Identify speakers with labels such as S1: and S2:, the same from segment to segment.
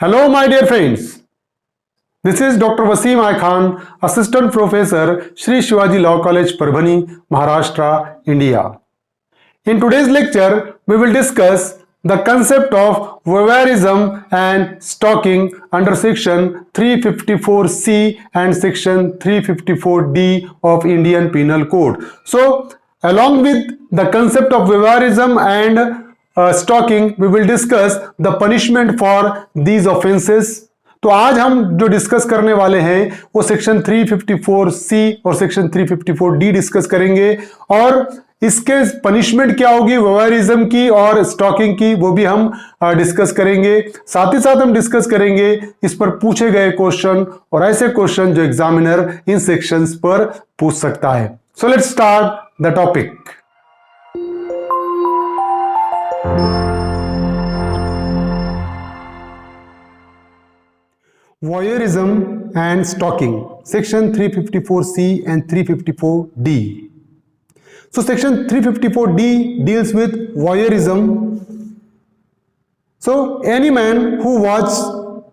S1: Hello, my dear friends. This is Dr. Wasim I Khan, Assistant Professor, Shri Shivaji Law College, Parbhani, Maharashtra, India. In today's lecture, we will discuss the concept of voyeurism and stalking under Section 354C and Section 354D of Indian Penal Code. So, along with the concept of voyeurism and stalking, we will discuss the punishment for these offenses. तो आज हम जो discuss करने वाले हैं वो section 354C और section 354D discuss करेंगे और इसके पनिशमेंट क्या होगी वोयरिज्म की और स्टॉकिंग की वो भी हम डिस्कस करेंगे। साथ ही साथ हम डिस्कस करेंगे इस पर पूछे गए क्वेश्चन और ऐसे क्वेश्चन जो एग्जामिनर इन सेक्शंस पर पूछ सकता है। So let's start the topic. Voyeurism and stalking, section 354C and 354D. So section 354D deals with voyeurism. So any man who watches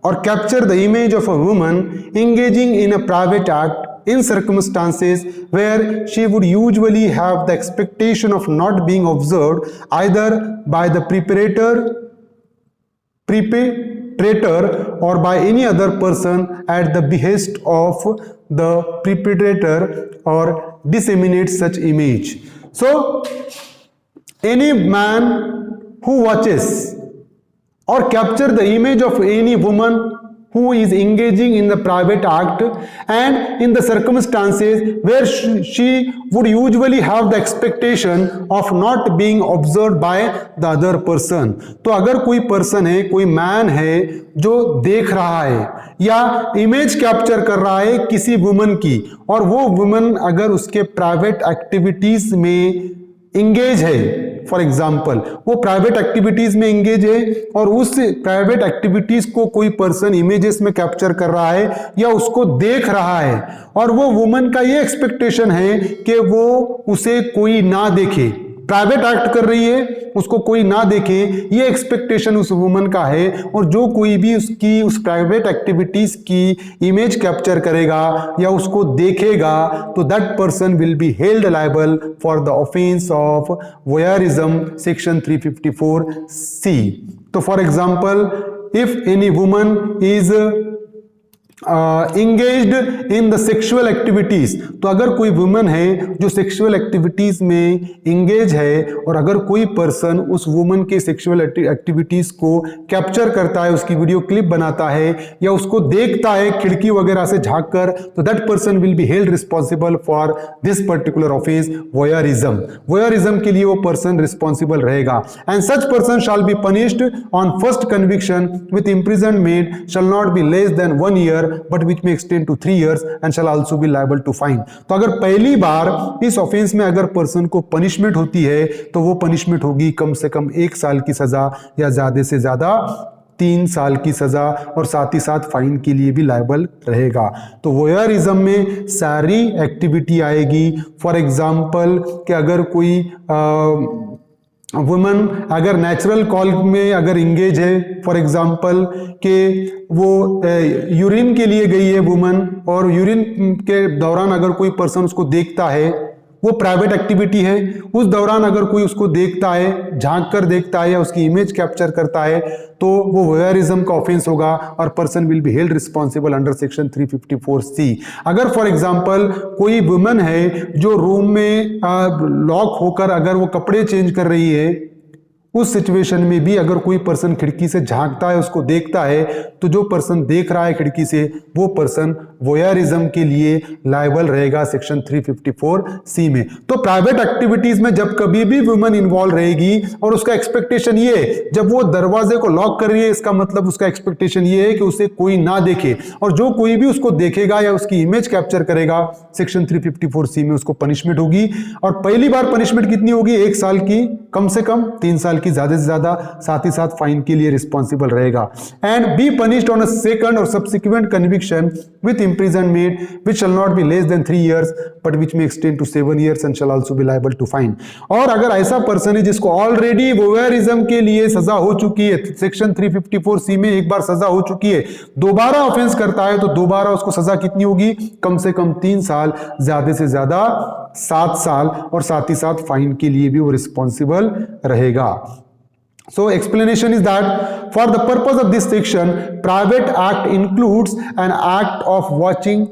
S1: or captures the image of a woman engaging in a private act in circumstances where she would usually have the expectation of not being observed either by the perpetrator or by any other person at the behest of the perpetrator or disseminates such image. So any man who watches or captures the image of any woman who is engaging in the private act and in the circumstances where she would usually have the expectation of not being observed by the other person. तो अगर कोई person है, कोई man है जो देख रहा है या इमेज कैप्चर कर रहा है किसी वुमन की और वो वुमन अगर उसके प्राइवेट एक्टिविटीज में इंगेज है, फॉर एग्जाम्पल वो प्राइवेट एक्टिविटीज में इंगेज है और उस प्राइवेट एक्टिविटीज को कोई पर्सन इमेजेस में कैप्चर कर रहा है या उसको देख रहा है और वो वुमन का ये एक्सपेक्टेशन है कि वो उसे कोई ना देखे, प्राइवेट एक्ट कर रही है उसको कोई ना देखे, ये एक्सपेक्टेशन उस वुमन का है और जो कोई भी उसकी उस प्राइवेट एक्टिविटीज की इमेज कैप्चर करेगा या उसको देखेगा तो that person will be held liable for the offence of voyeurism section 354C. तो for example if any woman is engaged in the sexual activities, तो अगर कोई वुमन है जो सेक्सुअल एक्टिविटीज में इंगेज है और अगर कोई पर्सन उस वुमन के सेक्सुअल एक्टिविटीज को कैप्चर करता है, उसकी वीडियो क्लिप बनाता है या उसको देखता है खिड़की वगैरह से झांक कर, तो that person will be held responsible for this particular offence voyeurism. Voyeurism के लिए वो पर्सन रिस्पॉन्सिबल रहेगा and such person shall be punished on first conviction with imprisonment shall not be less than 1 year but which may extend to 3 years and shall also be liable to fine. तो अगर पहली बार इस offence में अगर person को punishment होती है तो वो पनिशमेंट होगी कम से कम 1 साल की सजा या ज्यादा से ज्यादा 3 साल की सजा और साथ ही साथ फाइन के लिए भी लायबल रहेगा। तो वोयरिज्म में सारी एक्टिविटी आएगी। फॉर एग्जाम्पल कि अगर कोई वुमन अगर नेचुरल कॉल में अगर इंगेज है, फॉर एग्जांपल कि वो यूरिन के लिए गई है वुमन और यूरिन के दौरान अगर कोई पर्सन उसको देखता है, वो प्राइवेट एक्टिविटी है, उस दौरान अगर कोई उसको देखता है, झांक कर देखता है या उसकी इमेज कैप्चर करता है तो वो वोयरिज्म का ऑफेंस होगा और person will be held responsible under section 354C. अगर फॉर एग्जांपल कोई वुमन है जो रूम में लॉक होकर अगर वो कपड़े चेंज कर रही है, उस सिचुएशन में भी अगर कोई पर्सन खिड़की से झांकता है, उसको देखता है, तो जो पर्सन देख रहा है खिड़की से वो पर्सन वोयरिज्म के लिए लायबल रहेगा सेक्शन 354C में। तो प्राइवेट एक्टिविटीज में जब कभी भी वुमन इन्वॉल्व रहेगी और उसका एक्सपेक्टेशन ये है, जब वो दरवाजे को लॉक कर रही है इसका मतलब उसका एक्सपेक्टेशन ये है कि उसे कोई ना देखे और जो कोई भी उसको देखेगा या उसकी इमेज कैप्चर करेगा सेक्शन 354C में उसको पनिशमेंट होगी और पहली बार पनिशमेंट कितनी होगी 1 साल की कम से कम 3 साल की, ज्यादा से ज्यादा, साथ ही साथ फाइन के लिए रिस्पॉन्सिबल रहेगा। And be punished on a second और subsequent conviction with imprisonment which shall not be less than 3 years but which may extend to 7 years and shall also be liable to fine. और अगर ऐसा person है जिसको already वोयरिज्म के लिए सजा हो चुकी है, सेक्शन 354C में एक बार सजा हो चुकी है, दोबारा ऑफेंस करता है तो दोबारा उसको सजा कितनी होगी? कम से कम 3 साल, ज्यादा से ज्यादा 7 साल, और साथ ही साथ फाइन के लिए भी वो रिस्पॉन्सिबल रहेगा। So explanation is that for the purpose of this section, private act includes an act of watching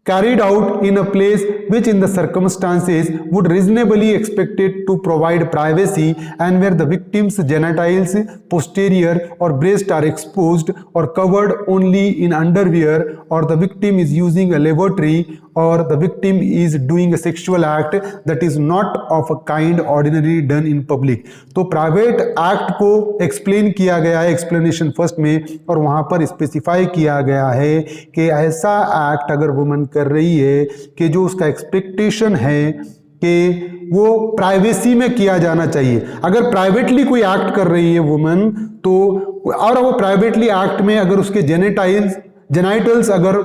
S1: carried out in a place which in the circumstances would reasonably expected to provide privacy and where the victim's genitals, posterior or breast are exposed or covered only in underwear, or the victim is using a lavatory, or the victim is doing a sexual act that is not of a kind ordinarily done in public। तो private act को explain किया गया है explanation first में, और वहां पर specify किया गया है कि ऐसा एक्ट अगर वुमन कर रही है कि जो उसका एक्सपेक्टेशन है कि वो प्राइवेसी में किया जाना चाहिए। अगर प्राइवेटली कोई एक्ट कर रही है वुमन तो, और वो प्राइवेटली एक्ट में अगर उसके जेनाइटल्स अगर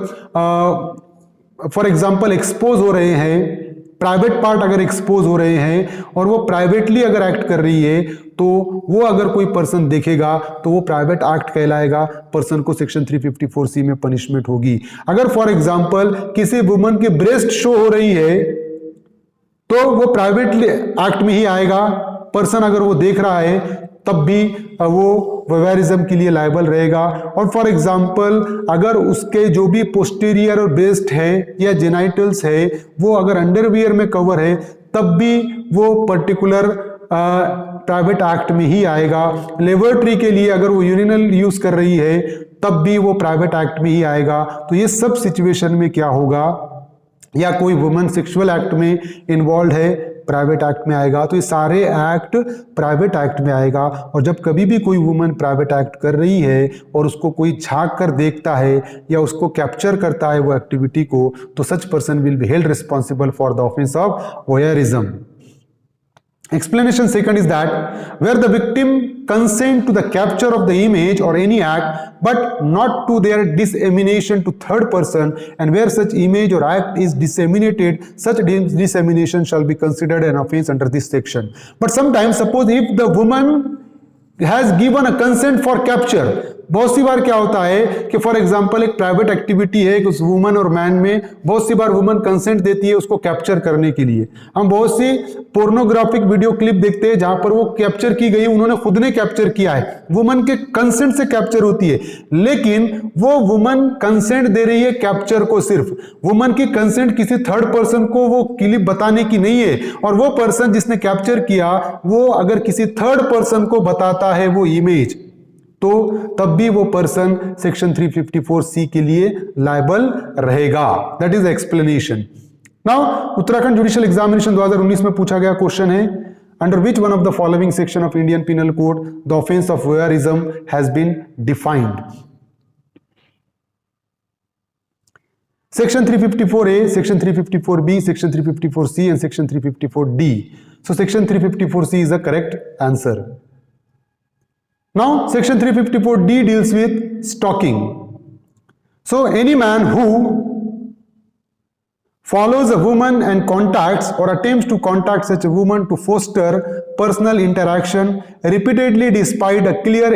S1: फॉर एग्जाम्पल एक्सपोज हो रहे हैं, प्राइवेट पार्ट अगर एक्सपोज हो रहे हैं और वो प्राइवेटली अगर एक्ट कर रही है, तो वो अगर कोई पर्सन देखेगा तो वो प्राइवेट एक्ट कहलाएगा, पर्सन को सेक्शन 354C में पनिशमेंट होगी। अगर फॉर एग्जाम्पल किसी वुमन की ब्रेस्ट शो हो रही है तो वो प्राइवेटली एक्ट में ही आएगा, पर्सन अगर वो देख रहा है तब भी वो वोयरिज्म के लिए लायबल रहेगा। और फॉर एग्जाम्पल अगर उसके जो भी पोस्टीरियर और ब्रेस्ट है या जेनाइटल्स है वो अगर अंडरवियर में कवर है तब भी वो पर्टिकुलर प्राइवेट एक्ट में ही आएगा। लेबोरेटरी के लिए अगर वो यूरिनल यूज कर रही है तब भी वो प्राइवेट एक्ट में ही आएगा। तो ये सब सिचुएशन में क्या होगा, या कोई वुमन सेक्सुअल एक्ट में इन्वॉल्व है, प्राइवेट एक्ट में आएगा। तो ये सारे एक्ट प्राइवेट एक्ट में आएगा। और जब कभी भी कोई वुमन प्राइवेट एक्ट कर रही है और उसको कोई झांक कर देखता है या उसको कैप्चर करता है वो एक्टिविटी को, तो such person will be held responsible for the offence of voyeurism. Explanation second is that where the victim consent to the capture of the image or any act but not to their dissemination to third person, and where such image or act is disseminated, such dissemination shall be considered an offense under this section। But sometimes suppose if the woman has given a consent for capture, बहुत सी बार क्या होता है कि for example एक private activity है उस woman और man में, बहुत सी बार वुमन कंसेंट देती है उसको कैप्चर करने के लिए। हम बहुत सी पोर्नोग्राफिक वीडियो क्लिप देखते हैं जहां पर वो कैप्चर की गई, उन्होंने खुद ने कैप्चर किया है, वुमन के कंसेंट से कैप्चर होती है, लेकिन वो वुमन कंसेंट दे रही है कैप्चर को, सिर्फ वुमन की कंसेंट किसी थर्ड पर्सन को वो क्लिप बताने की नहीं है। और वो पर्सन जिसने कैप्चर किया वो अगर किसी थर्ड पर्सन को बताता है वो इमेज, तो तब भी वो पर्सन सेक्शन 354C के लिए लायबल रहेगा। That is explanation. Now Uttarakhand judicial examination 2019 में पूछा गया क्वेश्चन है, under which one of the following section of Indian penal code the offence of voyeurism has been defined. Section 354A, section 354B, section 354C and section 354D। So section 354C is the correct answer. Now section 354D deals with stalking. So any man who follows a woman and contacts or attempts to contact such a woman to foster personal interaction repeatedly despite a clear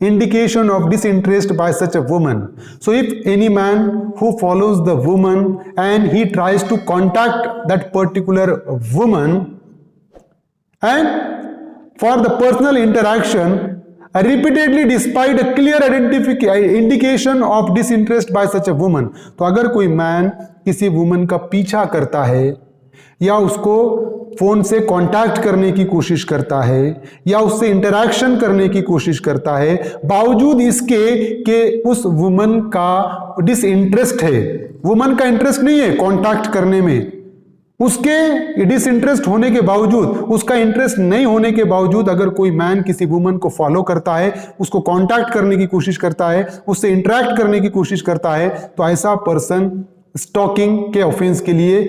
S1: indication of disinterest by such a woman. So if any man who follows the woman and he tries to contact that particular woman and for the personal interaction repeatedly despite a clear indication of disinterest by such a woman, तो अगर कोई man किसी woman का पीछा करता है या उसको फोन से कांटेक्ट करने की कोशिश करता है या उससे इंटरैक्शन करने की कोशिश करता है, बावजूद इसके कि उस वुमन का डिसइंटरेस्ट है, वुमन का इंटरेस्ट नहीं है कांटेक्ट करने में, उसके डिसइंटरेस्ट होने के बावजूद, उसका इंटरेस्ट नहीं होने के बावजूद अगर कोई मैन किसी वुमन को फॉलो करता है, उसको कांटेक्ट करने की कोशिश करता है, उससे इंटरेक्ट करने की कोशिश करता है, तो ऐसा पर्सन स्टॉकिंग के ऑफेंस के लिए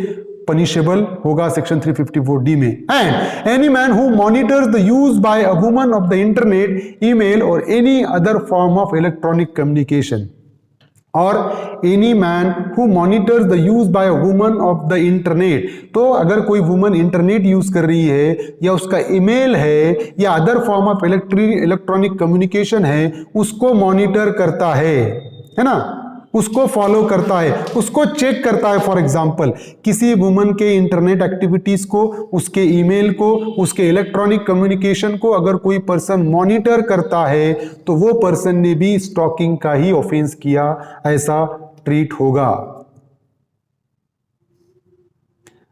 S1: पनिशेबल होगा सेक्शन 354D में। And any man who monitors the use by a woman of the internet, email और any other form of electronic communication, और any man who monitors the use by a woman of the internet, तो अगर कोई woman internet use कर रही है या उसका ईमेल है या other form of electronic communication है, उसको मॉनिटर करता है ना, उसको फॉलो करता है, उसको चेक करता है। फॉर एग्जाम्पल, किसी वुमन के इंटरनेट एक्टिविटीज को, उसके ईमेल को, उसके इलेक्ट्रॉनिक कम्युनिकेशन को अगर कोई पर्सन मॉनिटर करता है तो वो पर्सन ने भी स्टॉकिंग का ही ऑफेंस किया, ऐसा ट्रीट होगा।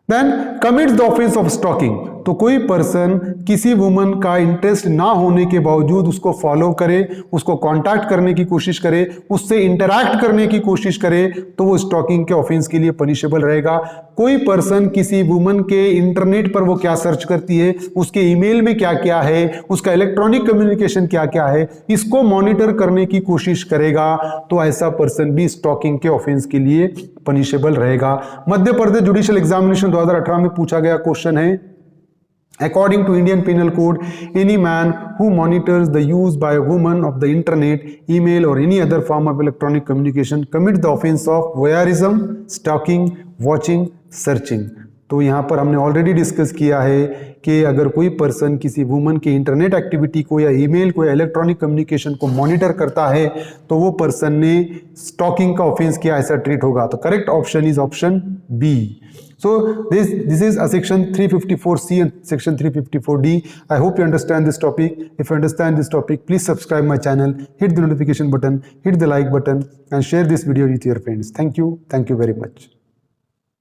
S1: Then commits the offence of stalking, तो कोई पर्सन किसी वुमन का इंटरेस्ट ना होने के बावजूद उसको फॉलो करे, उसको कांटेक्ट करने की कोशिश करे, उससे इंटरैक्ट करने की कोशिश करे, तो वो स्टॉकिंग के ऑफेंस के लिए पनिशेबल रहेगा। कोई पर्सन किसी वुमन के इंटरनेट पर वो क्या सर्च करती है, उसके ईमेल में क्या क्या है, उसका इलेक्ट्रॉनिक कम्युनिकेशन क्या क्या है, इसको मॉनिटर करने की कोशिश करेगा, तो ऐसा पर्सन भी स्टॉकिंग के ऑफेंस के लिए पनिशेबल रहेगा। मध्य प्रदेश जुडिशियल एग्जामिनेशन 2018 में पूछा गया क्वेश्चन है, according to Indian Penal Code, any man who monitors the use by a woman of the internet, email or any other form of electronic communication commits the offense of voyeurism, stalking, watching, searching। तो यहाँ पर हमने already discuss किया है कि अगर कोई person किसी वुमन के इंटरनेट एक्टिविटी को या ईमेल को या इलेक्ट्रॉनिक कम्युनिकेशन को मॉनिटर करता है तो वो पर्सन ने स्टॉकिंग का ऑफेंस किया, ऐसा ट्रीट होगा। तो correct option is option B. So this is a section 354C and section 354D. I hope you understand this topic. If you understand this topic, please subscribe my channel, hit the notification button, hit the like button and share this video with your friends. Thank you very much.